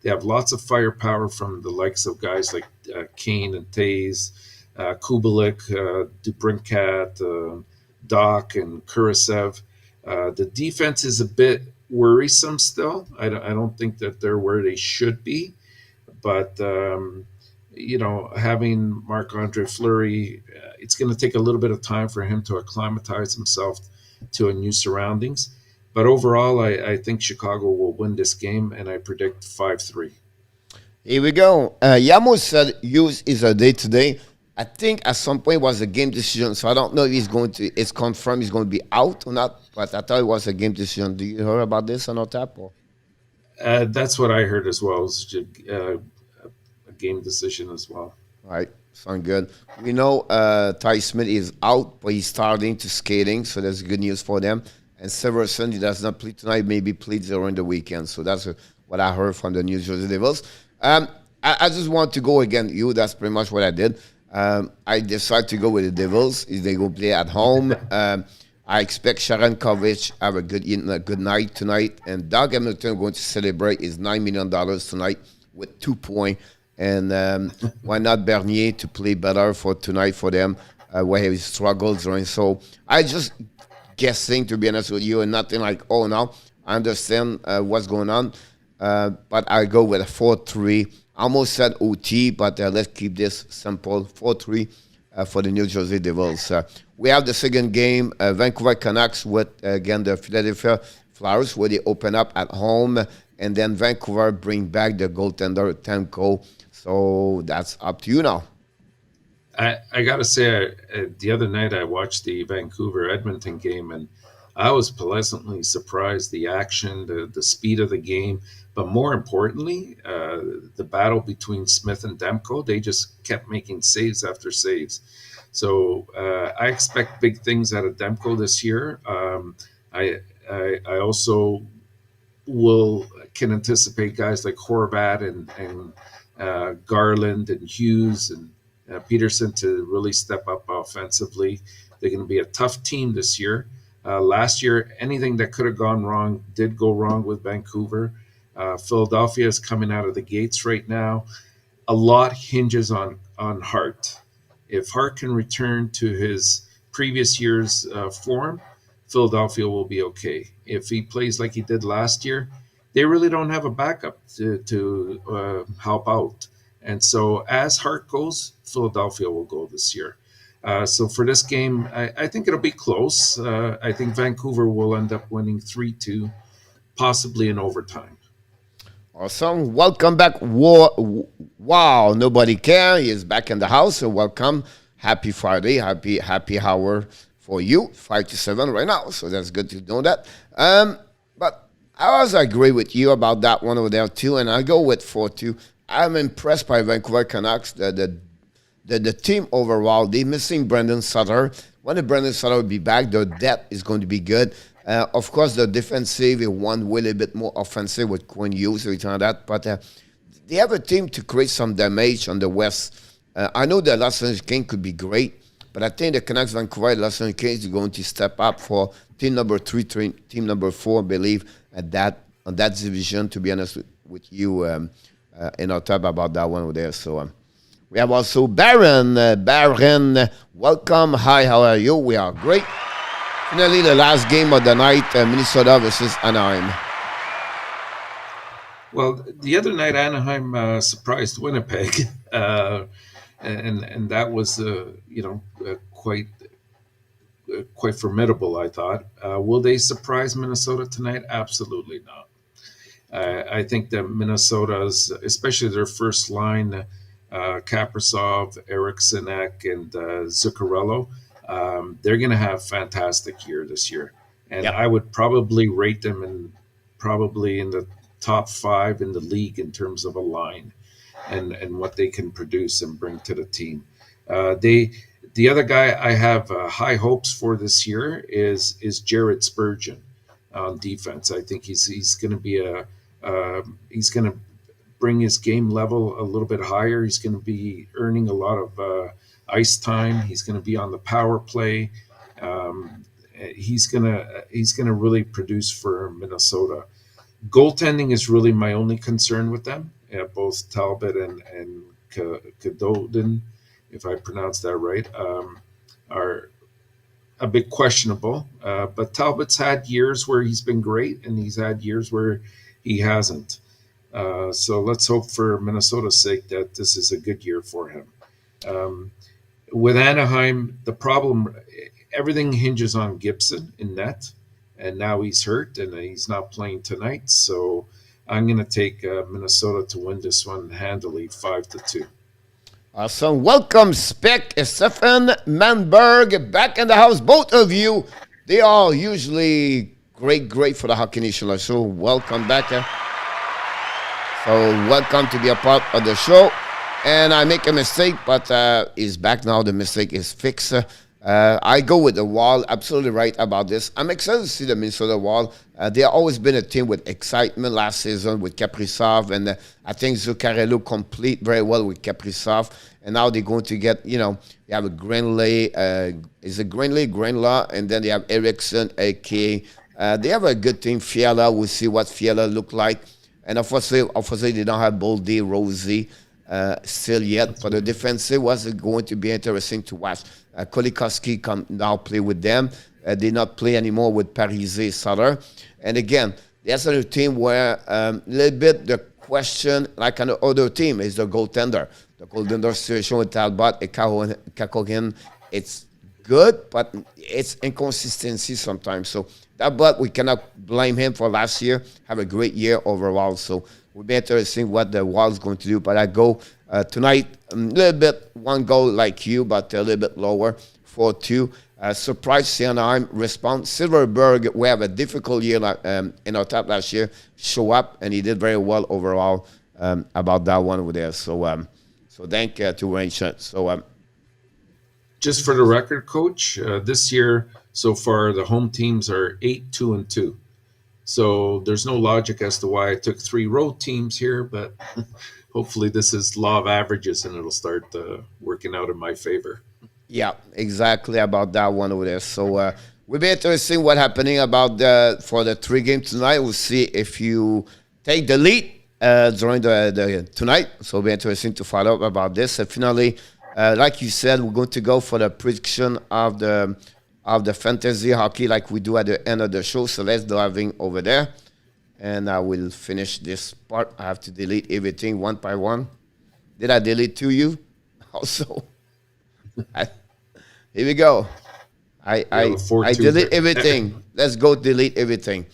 They have lots of firepower from the likes of guys like Kane and Tays, Kubalik, Dubrinkat, Doc, and Kurisev. The defense is a bit worrisome still. I don't think that they're where they should be. But, having Marc-Andre Fleury, it's going to take a little bit of time for him to acclimatize himself to a new surroundings. But overall, I think Chicago will win this game, and I predict 5-3. Here we go. Yamo said Hughes is a day-to-day. I think at some point it was a game decision, so I don't know if it's confirmed he's going to be out or not, but I thought it was a game decision. Do you hear about this on Tap? Or? That's what I heard as well. It was a game decision as well. All right, sound good. We know Ty Smith is out, but he's starting to skating, so that's good news for them. And Severson, he does not play tonight, maybe plays during the weekend. So that's what I heard from the New Jersey Devils. I just want to go again. That's pretty much what I did. I decided to go with the Devils. They go play at home. I expect Sharon Kovic have a good night tonight. And Doug Hamilton going to celebrate his $9 million tonight with 2 points. And why not Bernier to play better for tonight for them, where he struggles. So I just guessing, to be honest with you, and nothing like, oh, no, I understand what's going on. But I go with a 4-3. I almost said OT, but let's keep this simple. 4-3 for the New Jersey Devils. We have the second game, Vancouver Canucks with, again, the Philadelphia Flyers, where they open up at home. And then Vancouver bring back the goaltender, Temko. So that's up to you now. I got to say, the other night I watched the Vancouver Edmonton game, and I was pleasantly surprised. The action, the speed of the game, but more importantly, the battle between Smith and Demko. They just kept making saves after saves. So I expect big things out of Demko this year. I also can anticipate guys like Horvat and Garland and Hughes and Peterson to really step up offensively. They're going to be a tough team this year. Last year, anything that could have gone wrong did go wrong with Vancouver. Philadelphia is coming out of the gates right now. A lot hinges on Hart. If Hart can return to his previous year's form, Philadelphia will be okay. If he plays like he did last year, they really don't have a backup to help out. And so as Hart goes, Philadelphia will go this year. So for this game, I think it'll be close. I think Vancouver will end up winning 3-2, possibly in overtime. Awesome. Welcome back. Wow, nobody care. He is back in the house. So welcome. Happy Friday. Happy hour for you. 5 to 7 right now. So that's good to know that. But I also agree with you about that one over there too. And I go with 4-2. I'm impressed by Vancouver Canucks. The team overall, they're missing Brendan Sutter. When the Brendan Sutter will be back, their depth is going to be good. Of course, the defensive is one way a bit more offensive with Quinn Hughes or anything like that. But they have a team to create some damage on the West. I know the Los Angeles Kings could be great, But I think the Canucks, Vancouver, Los Angeles Kings are going to step up for team number 3, team number 4, I believe, on that division, to be honest with you, Enortap, about that one over there. So we have also Baron. Baron, welcome. Hi, how are you? We are great. Finally, the last game of the night, Minnesota versus Anaheim. Well, the other night Anaheim surprised Winnipeg, and that was quite formidable, I thought. Will they surprise Minnesota tonight? Absolutely not. I think that Minnesota's, especially their first line, Kaprizov, Eriksson Ek, and Zuccarello, they're going to have a fantastic year this year. And I would probably rate them probably in the top 5 in the league in terms of a line and what they can produce and bring to the team. The other guy I have high hopes for this year is Jared Spurgeon on defense. I think he's going to be he's going to bring his game level a little bit higher. He's going to be earning a lot of ice time. He's going to be on the power play. He's going to really produce for Minnesota. Goaltending is really my only concern with them. Both Talbot and Kadodin, if I pronounce that right, are a bit questionable. But Talbot's had years where he's been great, and he's had years where he hasn't. So let's hope for Minnesota's sake that this is a good year for him. With Anaheim, the problem, everything hinges on Gibson in net, and now he's hurt and he's not playing tonight. So I'm going to take Minnesota to win this one handily, 5-2. Awesome. Welcome, Stefan Manberg, back in the house. Both of you, they are usually great for the Hockey Nation. So welcome back. So welcome to be a part of the show. And I make a mistake, but he's back now. The mistake is fixed. I go with the Wild. Absolutely right about this. I'm excited to see the Minnesota Wild. They have always been a team with excitement last season with Kaprizov, and I think Zuccarello complete very well with Kaprizov. And now they're going to get, they have a Granley, is it Granlaw, and then they have Eriksson, A.K. They have a good team. Fiala, we'll see what Fiala look like. And obviously they don't have Boldy, Rosie still yet. But the defensive was going to be interesting to watch. Kolikoski can now play with them. They not play anymore with Parise, Sutter. And again, there's a team where a little bit the question, like an other team, is the goaltender. The goaltender situation with Talbot and Kakohin, it's good, but it's inconsistency sometimes. So but we cannot blame him for last year. Have a great year overall. So we'll be interesting what the Wild's going to do. But I go tonight a little bit, one goal like you, but a little bit lower, 4-2. Surprise Anaheim response. Silverberg, we have a difficult year in our top last year, show up, and he did very well overall about that one over there. So thank you to Wayne Shunt. So just for the record, Coach, this year so far the home teams are 8-2-2. So there's no logic as to why I took 3 road teams here, but hopefully this is law of averages and it'll start working out in my favor. Yeah, exactly about that one over there. So we'll be interesting what happening about for the 3 games tonight. We'll see if you take the lead during the tonight. So it'll be interesting to follow up about this. And finally, like you said, we're going to go for the prediction of the fantasy hockey like we do at the end of the show. So let's dive in over there. And I will finish this part. I have to delete everything one by one. Did I delete to you also? Here we go. I delete everything. Let's go delete everything.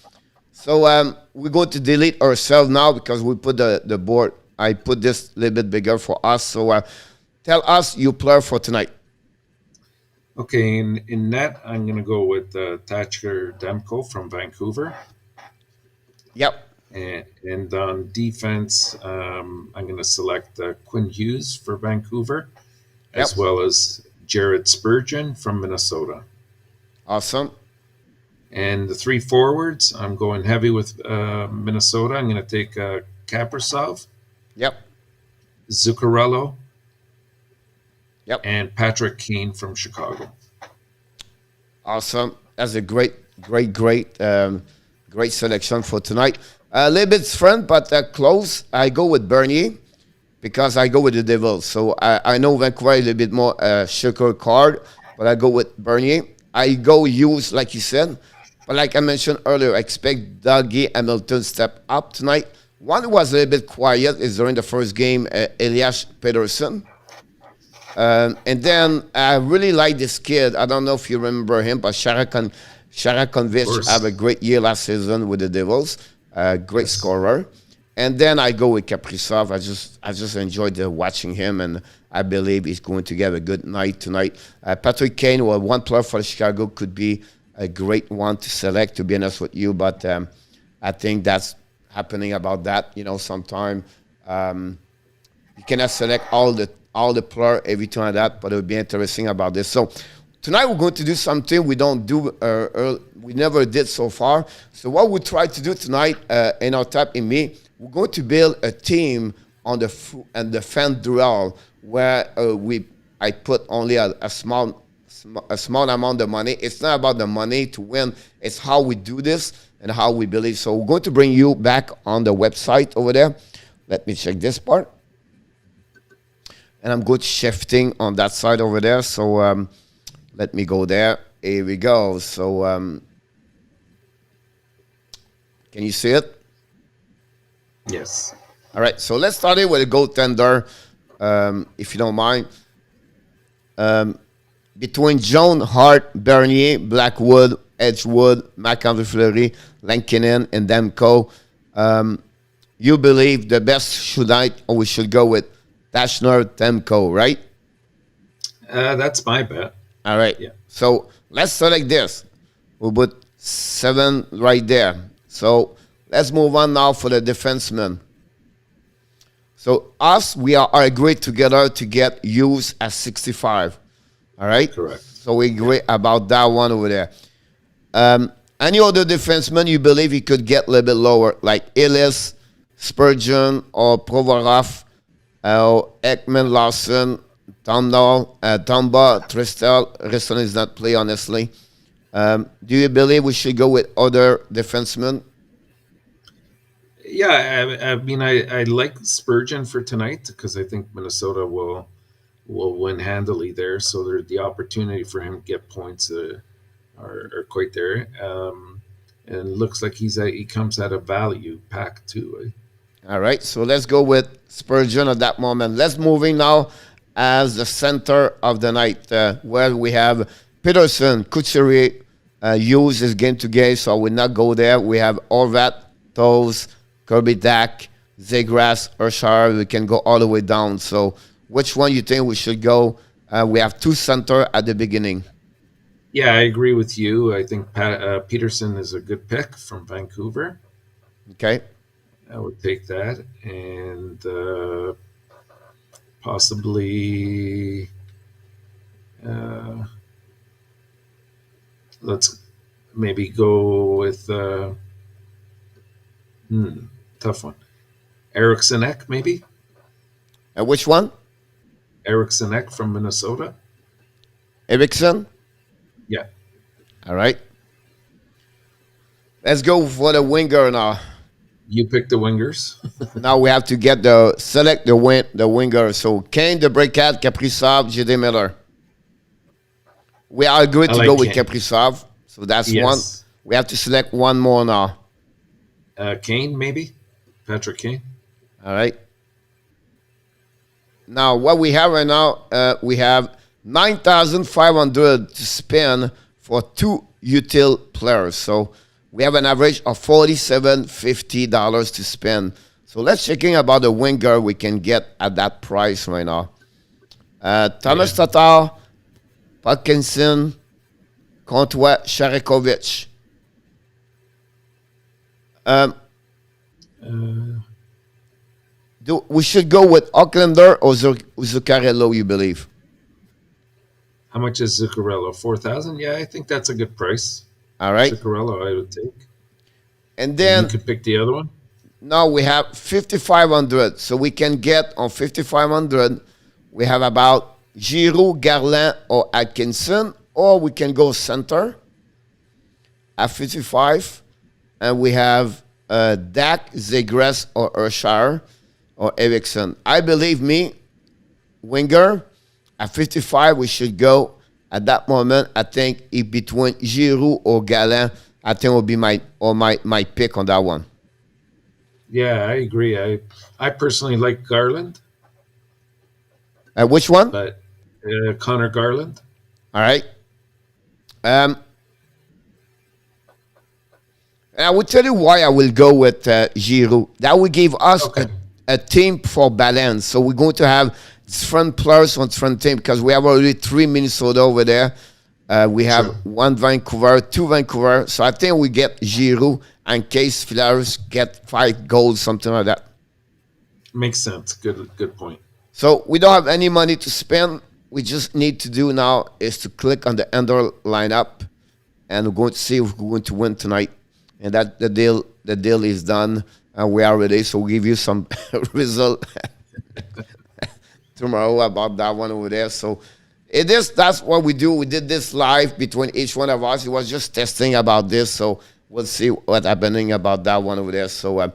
So we're going to delete ourselves now because we put the board. I put this a little bit bigger for us. So tell us your player for tonight. Okay, in net, I'm going to go with Thatcher Demko from Vancouver. Yep. And on defense, I'm going to select Quinn Hughes for Vancouver, as well as Jared Spurgeon from Minnesota. Awesome. And the 3 forwards, I'm going heavy with Minnesota. I'm going to take Kaprizov. Yep. Zuccarello. Yep. and Patrick Kane from Chicago. Awesome. That's a great selection for tonight. A little bit different, but close. I go with Bernier because I go with the Devils. So I know Vancouver is a little bit more sugar card, but I go with Bernier. I go use, like you said. But like I mentioned earlier, I expect Dougie Hamilton step up tonight. One who was a little bit quiet is during the first game, Elias Pettersson. And then I really like this kid. I don't know if you remember him, but Sharakonvich had a great year last season with the Devils. Great scorer. And then I go with Kaprizov. I just enjoyed watching him, and I believe he's going to have a good night tonight. Patrick Kane, well, one player for Chicago, could be a great one to select, to be honest with you. But I think that's happening about that. You know, sometime you cannot select all the player every time like that, but it would be interesting about this. So tonight we're going to do something we don't do, we never did so far. So what we try to do tonight, Enortap and me, we're going to build a team on the fan duel where I put only a small amount of money. It's not about the money to win. It's how we do this and how we believe. So we're going to bring you back on the website over there. Let me check this part. And I'm good shifting on that side over there. So let me go there. Here we go. So can you see it? Yes. All right. So let's start it with a goaltender, if you don't mind. Between Joan, Hart, Bernier, Blackwood, Edgewood, McAvoy, Fleury, Lankinen, and Demko, you believe the best we should go with Dashner, Demko, right? That's my bet. All right. Yeah. So let's select this. We'll put 7 right there. So let's move on now for the defenseman. So we are agreed together to get Hughes at 65. All right? Correct. So we agree about that one over there. Any other defenseman you believe he could get a little bit lower, like Ellis, Spurgeon, or Provorov, Ekman, Larson, Tomba, Tristel. Riston is not play, honestly. Do you believe we should go with other defensemen? Yeah, I mean, I like Spurgeon for tonight because I think Minnesota will win handily there. So the opportunity for him to get points are quite there. And it looks like he comes at a value pack too. All right, so let's go with Spurgeon at that moment. Let's move in now as the center of the night, where we have Peterson, Couturier, Hughes is game to game, so I will not go there. We have Horvat, Toews, Kirby Dack, Zegras, Urshar. We can go all the way down. So which one you think we should go? We have 2 center at the beginning. Yeah, I agree with you. I think Peterson is a good pick from Vancouver. Okay. I would take that, and possibly let's maybe go with tough one. Eriksson Ek, maybe. Which one? Eriksson Ek from Minnesota. Eriksson? Yeah. All right. Let's go for the winger now. You pick the wingers. Now we have to select the winger. So Kane, the Breakout, Kaprizov, JD Miller. We are good to go with Kaprizov. So that's one. We have to select one more now. Kane, maybe. Patrick Kane. All right. Now what we have right now, we have $9,500 to spend for 2 util players. So we have an average of $47.50 to spend. So let's check in about the winger we can get at that price right now. Thomas Tatar, Parkinson, Comtois, Sharakovich. We should go with Aucklander or Zuccarello, you believe? How much is Zuccarello? 4,000? Yeah, I think that's a good price. All right. Zuccarello, I would take. And then you could pick the other one. Now we have 5,500. So we can get on 5,500. We have about Giroux, Garland, or Atkinson, or we can go center at 55, and we have Dak, Zegras, or Urshire, or Erickson. I believe me, winger, at 55, we should go. At that moment, I think if between Giroux or Gallant, I think will be my pick on that one. Yeah, I agree. I personally like Garland, Which one? but Connor Garland. All right. And I will tell you why I will go with Giroux. That will give us Okay. a team for balance. So we're going to have different players on different team because we have already 3 Minnesota over there. We have Sure. 1 Vancouver, 2 Vancouver. So I think we get Giroux in case Flyers get 5 goals, something like that. Makes sense. Good point. So we don't have any money to spend. We just need to do now is to click on the under lineup, and we're going to see if we're going to win tonight. And that the deal is done, and we are ready. So we'll give you some result tomorrow about that one over there. So that's what we do. We did this live between each one of us. It was just testing about this. So we'll see what's happening about that one over there. So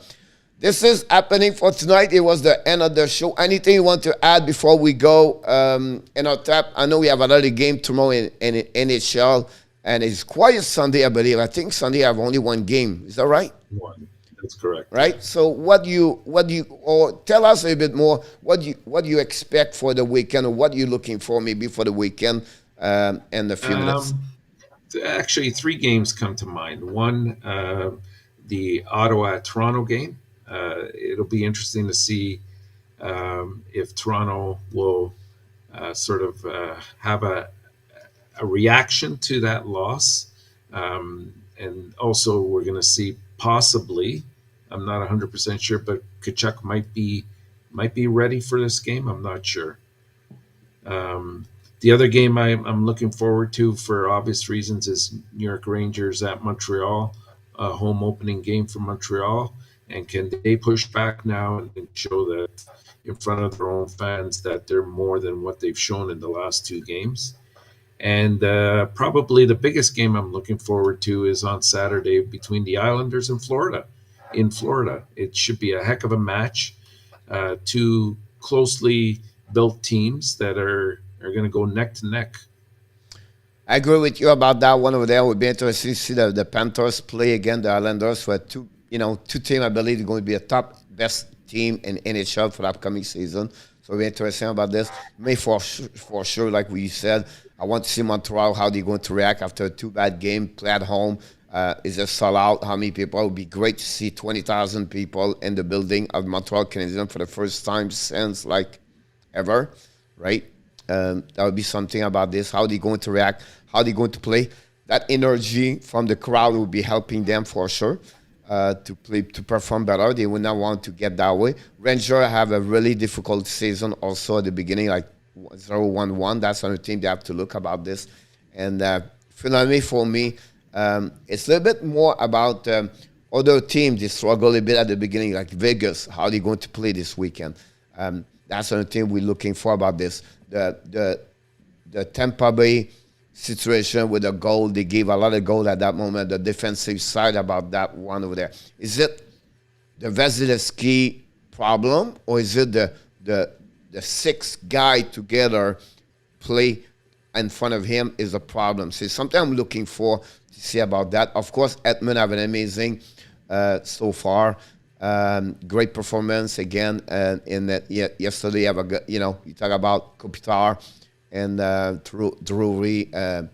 this is happening for tonight. It was the end of the show. Anything you want to add before we go? Enortap, I know we have another game tomorrow in NHL, and it's quiet Sunday, I believe. I think Sunday I have only 1 game. Is that right? One. That's correct. Right. So or tell us a bit more. What you expect for the weekend, or what you're looking for maybe for the weekend, and a few minutes. Actually, 3 games come to mind. One, the Ottawa-Toronto game. It'll be interesting to see if Toronto will sort of have a reaction to that loss. And also, we're going to see possibly, I'm not 100% sure, but Kachuk might be ready for this game. I'm not sure. The other game I'm looking forward to for obvious reasons is New York Rangers at Montreal, a home opening game for Montreal. And can they push back now and show that in front of their own fans that they're more than what they've shown in the last 2 games? And probably the biggest game I'm looking forward to is on Saturday between the Islanders and Florida. In Florida, it should be a heck of a match. 2 closely built teams that are going to go neck to neck. I agree with you about that one over there. It would be interesting to see the Panthers play again the Islanders, where two teams I believe are going to be a top best team in NHL for the upcoming season. So we're interesting about this. May for sure, like we said, I want to see Montreal, how they're going to react after a 2 bad game, play at home. Is a sellout? How many people? It would be great to see 20,000 people in the building of Montreal Canadiens for the first time since like ever, right? That would be something about this. How they're going to react, how they're going to play. That energy from the crowd will be helping them for sure to perform better. They would not want to get that way. Rangers have a really difficult season also at the beginning, like 0-1-1. That's another thing they have to look about this. And finally, for me, it's a little bit more about other teams. They struggle a bit at the beginning, like Vegas. How are they going to play this weekend? That's another thing we're looking for about this. The Tampa Bay situation with a goal. They gave a lot of goal at that moment. The defensive side about that one over there. Is it the Vasilevsky problem, or is it the 6 guy together play in front of him is a problem? So something I'm looking for to see about that. Of course, Edmonton have an amazing so far. Great performance again. In that yesterday, you talk about Kopitar and Drury. You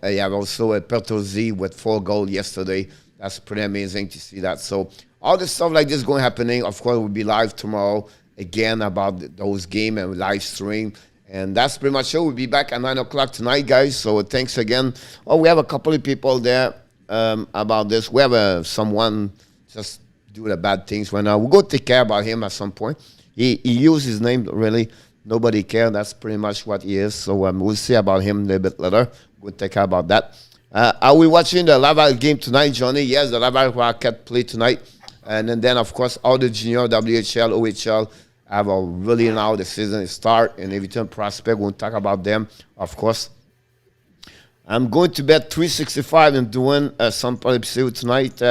have also a Pertozzi with 4 goals yesterday. That's pretty amazing to see that. So all this stuff like this going happening. Of course, we'll be live tomorrow again about those games and live stream. And that's pretty much it. We'll be back at 9 o'clock tonight, guys. So thanks again. Oh, we have a couple of people there about this. We have someone just doing the bad things right now. We'll go take care about him at some point. He used his name, really. Nobody cares. That's pretty much what he is. So we'll see about him a little bit later. We'll take care about that. Are we watching the Laval game tonight, Johnny? Yes, the Laval Rocket play tonight. And then, of course, all the junior, WHL, OHL, have a really now the season start and everything prospect. We'll talk about them, of course. I'm going to bet 365 and doing some probably see you tonight.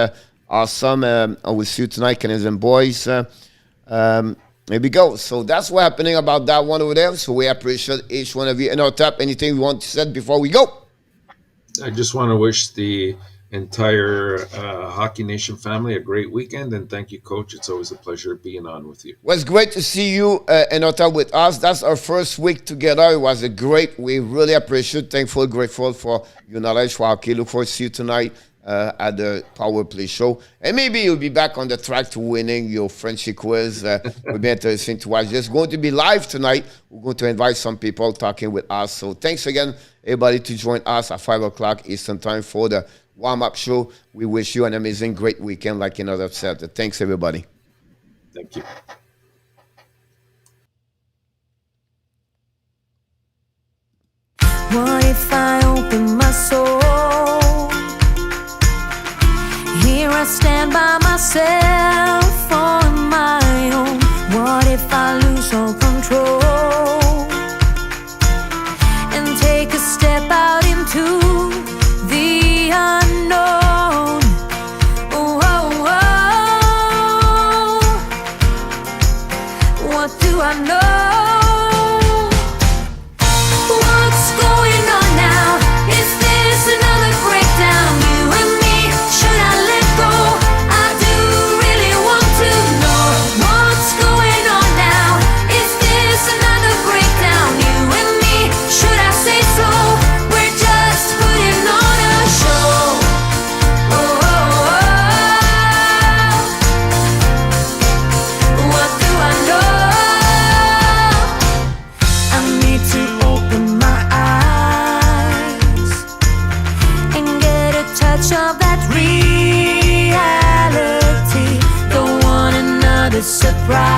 Awesome. I will see you tonight, Canadian boys. There we go. So that's what's happening about that one over there. So we appreciate each one of you. And Enortap, anything you want to say before we go? I just want to wish the entire Hockey Nation family a great weekend, and thank you, Coach. It's always a pleasure being on with you. Well, it's great to see you, Enortap, with us. That's our first week together. It was a great. We really appreciate, thankful, grateful for your knowledge for hockey. Look forward to see you tonight at the Power Play show, and maybe you'll be back on the track to winning your Frenchy quiz. Will be interesting to watch. It's going to be live tonight. We're going to invite some people talking with us. So thanks again, everybody, to join us at 5 o'clock Eastern Time for the warm-up show. We wish you an amazing, great weekend, like Enortap said. Thanks, everybody. Thank you. What if I open my soul? Here I stand by myself on my own. What if I lose all control and take a step out into the unknown? Oh, oh, oh. What do I know? What's going on now? Is this another breakdown? You and me, should I let go? I do really want to know what's going on now. Is this another breakdown? You and me, should I say so? We're just putting on a show. Oh, oh, oh. What do I know? I need to open my eyes and get a touch of that reality. Don't want another surprise.